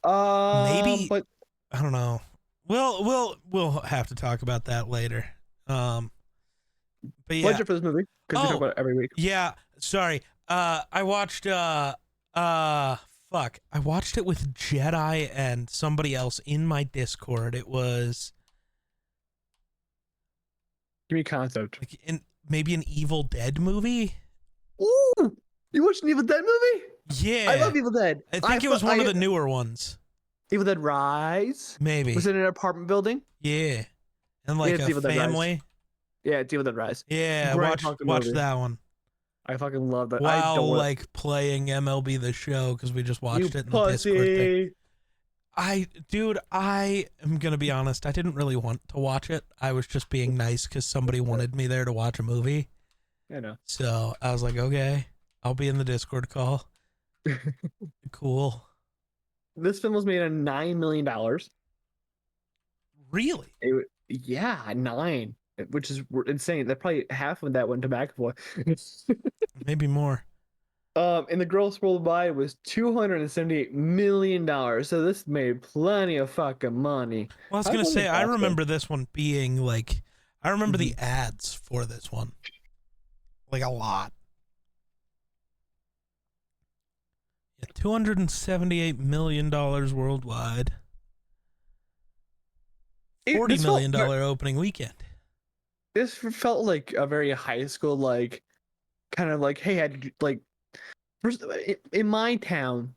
Maybe But I don't know. We'll have to talk about that later. But yeah. budget for this movie because we talk about it every week. Yeah, sorry. I watched fuck. I watched it with Jedi and somebody else in my Discord. It was Give me a concept. like maybe an Evil Dead movie. Ooh, you watched an Evil Dead movie? Yeah. I love Evil Dead. I think it was one of the newer ones. Evil Dead Rise. Maybe. Was it in an apartment building? Yeah. And like it's a Evil Dead Rise. family. Yeah, it's Evil Dead Rise. Yeah, Great fucking watch movie. that one. I fucking love that. While like playing MLB The Show because we just watched it in the Discord thing. I am gonna be honest. I didn't really want to watch it. I was just being nice because somebody wanted me there to watch a movie. I know. So I was like, okay, I'll be in the Discord call. Cool. This film was made on $9 million. Really? Yeah, 9, which is insane. That probably half of that went to McAvoy. Maybe more. And the gross worldwide was $278 million. So this made plenty of fucking money. Well, I was gonna say, I remember this one being like, I remember the ads for this one, like a lot. Yeah, $278 million worldwide. $40 million opening weekend. This felt like a very high school, like, kind of like, hey, in my town,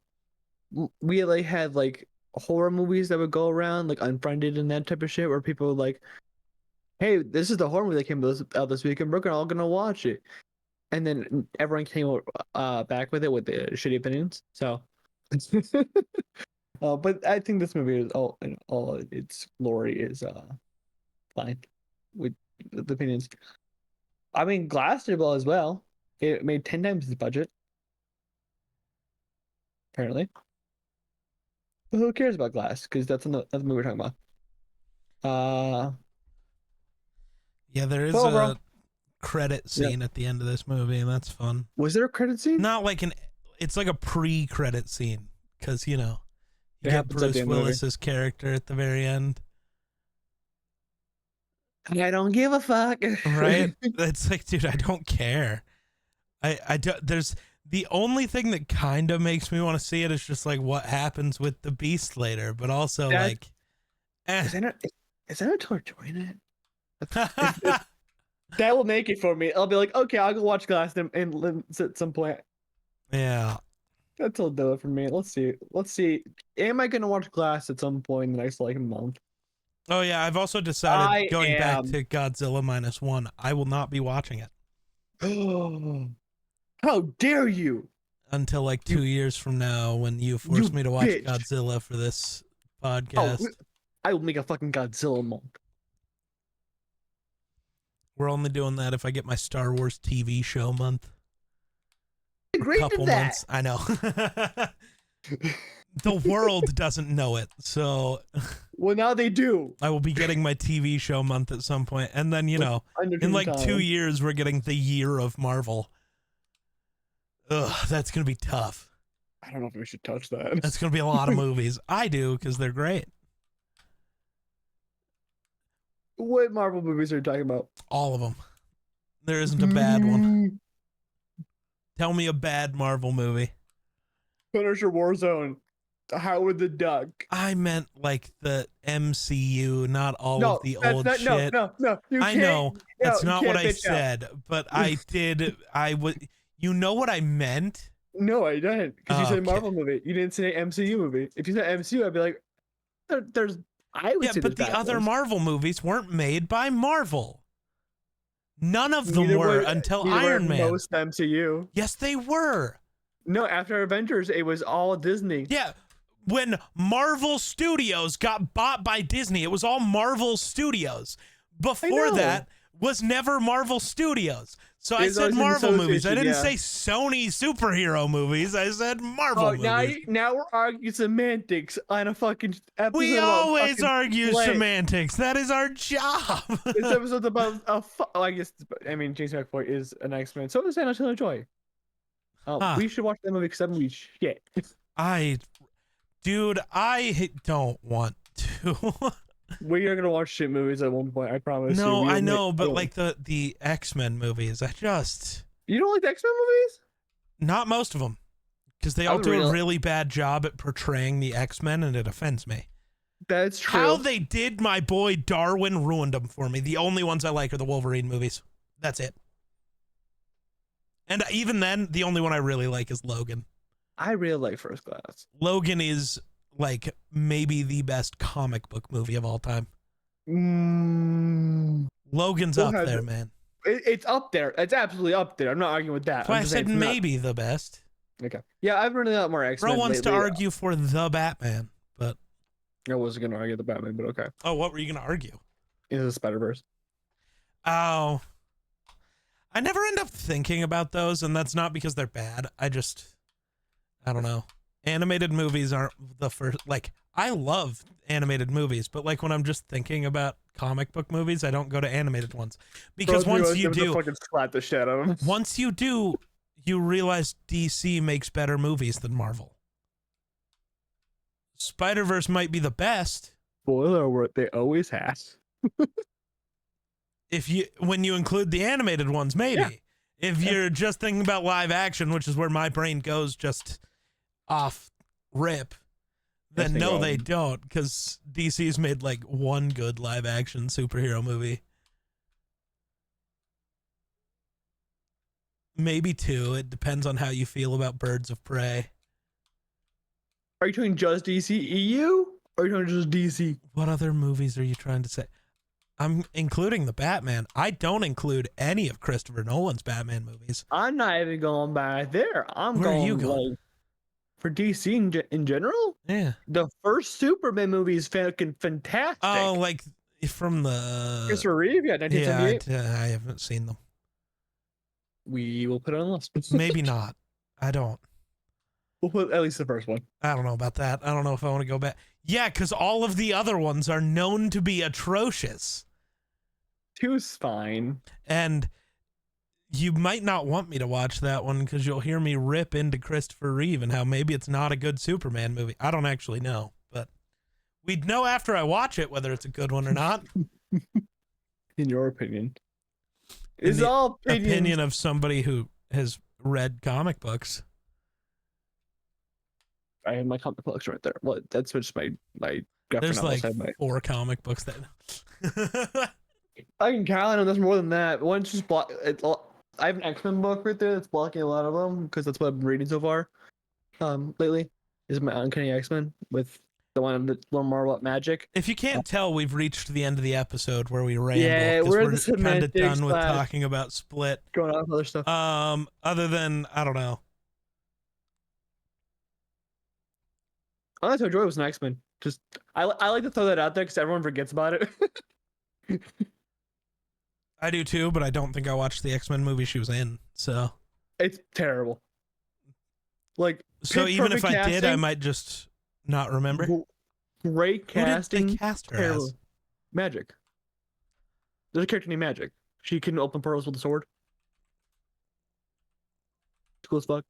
we like had like horror movies that would go around, like Unfriended and that type of shit, where people would like, hey, this is the horror movie that came out this week, and we're all gonna watch it. And then everyone came back with it with the shitty opinions. So, but I think this movie is all in all its glory is fine with the opinions. I mean, Glass did well as well. It made 10 times its budget, apparently. But who cares about Glass? Because that's the movie we're talking about. Yeah, there is Well, bro. a credit scene at the end of this movie, and that's fun. Was there a credit scene? Not like it's like a pre-credit scene, because, you know, you It get happens at the Bruce end of the movie. Willis's character at the very end. I don't give a fuck. Right? It's like, dude, I don't care. I don't, there's the only thing that kind of makes me want to see it is just like what happens with the beast later, but also like, Is that Taylor Joy in it? That will make it for me. I'll be like, okay, I'll go watch Glass and at some point. Yeah. That'll do it for me. Let's see. Am I gonna watch Glass at some point in the next like month? Oh yeah, I've also decided going back am. to Godzilla -1, I will not be watching it How dare you? until like 2 years from now when you force me to watch bitch. Godzilla for this Oh, podcast. I will make a fucking Godzilla month. We're only doing that if I get my Star Wars TV show month. Great Couple that. months. I know. The world doesn't know it, so Well, now they do. I will be getting my TV show month at some point, and then you know, in like 2 years, we're getting the year of Marvel. Ugh, that's gonna be tough. I don't know if we should touch that. That's gonna be a lot of movies. I do because they're great. What Marvel movies are you talking about? All of them. There isn't a bad one. Tell me a bad Marvel movie. Punisher Warzone. Howard the Duck. I meant like the MCU, not all of the old shit. No. I know that's not what I said, but I did. I would. You know what I meant? No, I didn't. Because you said Okay. Marvel movie. You didn't say MCU movie. If you said MCU, I'd be like, there's. I would say Yeah, but there's the bad other ones. Marvel movies weren't made by Marvel. None of them Neither were until neither were Iron Man. Most MCU. Yes, they were. No, after Avengers, it was all Disney. Yeah, when Marvel Studios got bought by Disney, it was all Marvel Studios. Before that was never Marvel Studios. So I said Marvel movies. I didn't say Sony superhero movies. I said Marvel movies. Now we're arguing semantics on a fucking episode. We always argue play. semantics. That is our job. This episode's about I guess. I mean, Jason McAvoy is an X-Men. So is Taylor Joy. We should watch that movie because that movie's shit. Dude, I don't want to. We are gonna watch shit movies at one point. I promise. No, you. I know, but like the X-Men movies, You don't like the X-Men movies? Not most of them, because they all do a really bad job at portraying the X-Men, and it offends me. That's true. How they did my boy Darwin ruined them for me. The only ones I like are the Wolverine movies. That's it. And even then, the only one I really like is Logan. I really like First Class. Logan is like maybe the best comic book movie of all time. Logan's up there, man. It's up there. It's absolutely up there. I'm not arguing with that. That's why I said maybe the best. Okay. Yeah, I've really got more X-Men. Bro wants to argue for the Batman, but I wasn't gonna argue the Batman, but okay. Oh, what were you gonna argue? Into the Spider-Verse. Oh, I never end up thinking about those, and that's not because they're bad. I don't know. Animated movies aren't the first. Like, I love animated movies, but like when I'm just thinking about comic book movies, I don't go to animated ones because once you do, fucking slap the shit out of them. Once you do, you realize DC makes better movies than Marvel. Spider-Verse might be the best. Spoiler alert, they always have. When you include the animated ones, maybe. Yeah. If you're just thinking about live action, which is where my brain goes just off rip, then no, they don't, because DC's made like one good live action superhero movie. Maybe two. It depends on how you feel about Birds of Prey. Are you talking just DCEU? Or are you talking just DC? What other movies are you trying to say? I'm including the Batman. I don't include any of Christopher Nolan's Batman movies. I'm not even going back there. I'm Where are going, you going? like, for DC in general. Yeah. The first Superman movie is fucking fantastic. Oh, like from the. Christopher Reeve, yeah, Yeah, 1978. I haven't seen them. We will put it on the list. Maybe not. I don't. We'll put at least the first one. I don't know about that. I don't know if I want to go back. Yeah, because all of the other ones are known to be atrocious. Two's fine. And you might not want me to watch that one because you'll hear me rip into Christopher Reeve and how maybe it's not a good Superman movie. I don't actually know, but we'd know after I watch it whether it's a good one or not. In your opinion. In It's the all opinion of somebody who has read comic books. I have my comic collection right there. Well, that's just my There's like my 4 comic books that. I can count on there's more than that. One's just block. I have an X-Men book right there that's blocking a lot of them because that's what I've been reading so far. Lately is my Uncanny X-Men with the one that's a little more about magic. If you can't tell, we've reached the end of the episode where we ramble. Yeah, 'cause we're we're the kind of done with semantics talking about Split. Going on with other stuff. Other than I don't know. Honestly, I enjoy was an X-Men. Just I like to throw that out there because everyone forgets about it. I do too, but I don't think I watched the X-Men movie she was in. So It's terrible. Like So even if I did, I might just not remember. Great casting. Who did they cast her as? Magic. There's a character named Magic. She can open portals with a sword. It's cool as fuck.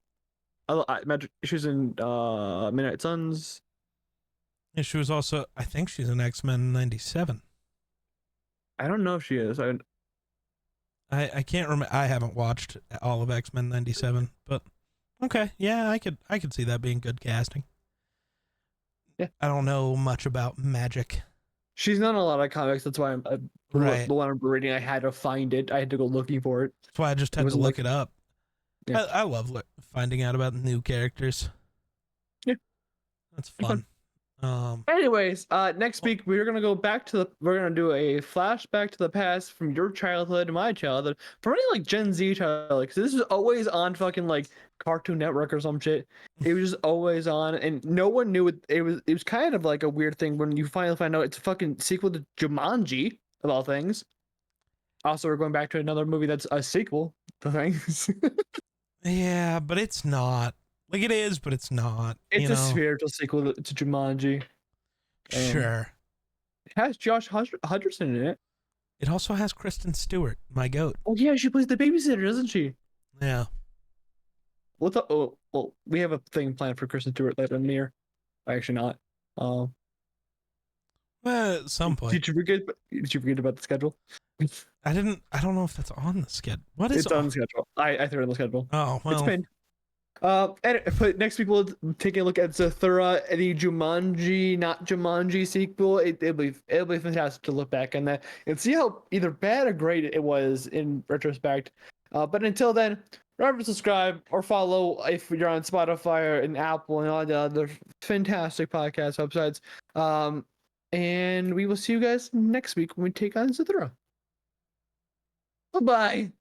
Magic. She was in Midnight Suns. Yeah, she was also. I think she's in X-Men '97. I don't know if she is. I can't remember. I haven't watched all of X-Men '97, but okay, yeah, I could see that being good casting. Yeah, I don't know much about magic. She's not in a lot of comics. That's why Right. The one I'm reading, I had to find it. I had to go looking for it. That's why I just had to look it up. Yeah. I love finding out about new characters. Yeah, that's fun. Anyways, next week we're gonna do a flashback to the past from your childhood to my childhood, from any like Gen Z childhood, because this is always on fucking like Cartoon Network or some shit. It was just always on, and no one knew it. It was kind of like a weird thing when you finally find out it's a fucking sequel to Jumanji of all things. Also, we're going back to another movie that's a sequel to things. Yeah, but it's not. Like it is, but it's not. It's a spiritual sequel to Jumanji. Sure. It has Josh Hutcherson in it. It also has Kristen Stewart, my goat. Oh yeah, she plays the babysitter, doesn't she? Yeah. Well, we have a thing planned for Kristen Stewart later in the year. Actually, not. Well, at some point. Did you forget about the schedule? I didn't. I don't know if that's on the schedule. What is it's on the schedule? I threw it on the schedule. Oh well. It's pinned. But next week we'll take a look at Etcetera, the Jumanji, not Jumanji sequel. It'll be fantastic to look back on that and see how either bad or great it was in retrospect. But until then, remember to subscribe or follow if you're on Spotify or in Apple and all the other fantastic podcast websites. And we will see you guys next week when we take on Etcetera. Bye bye.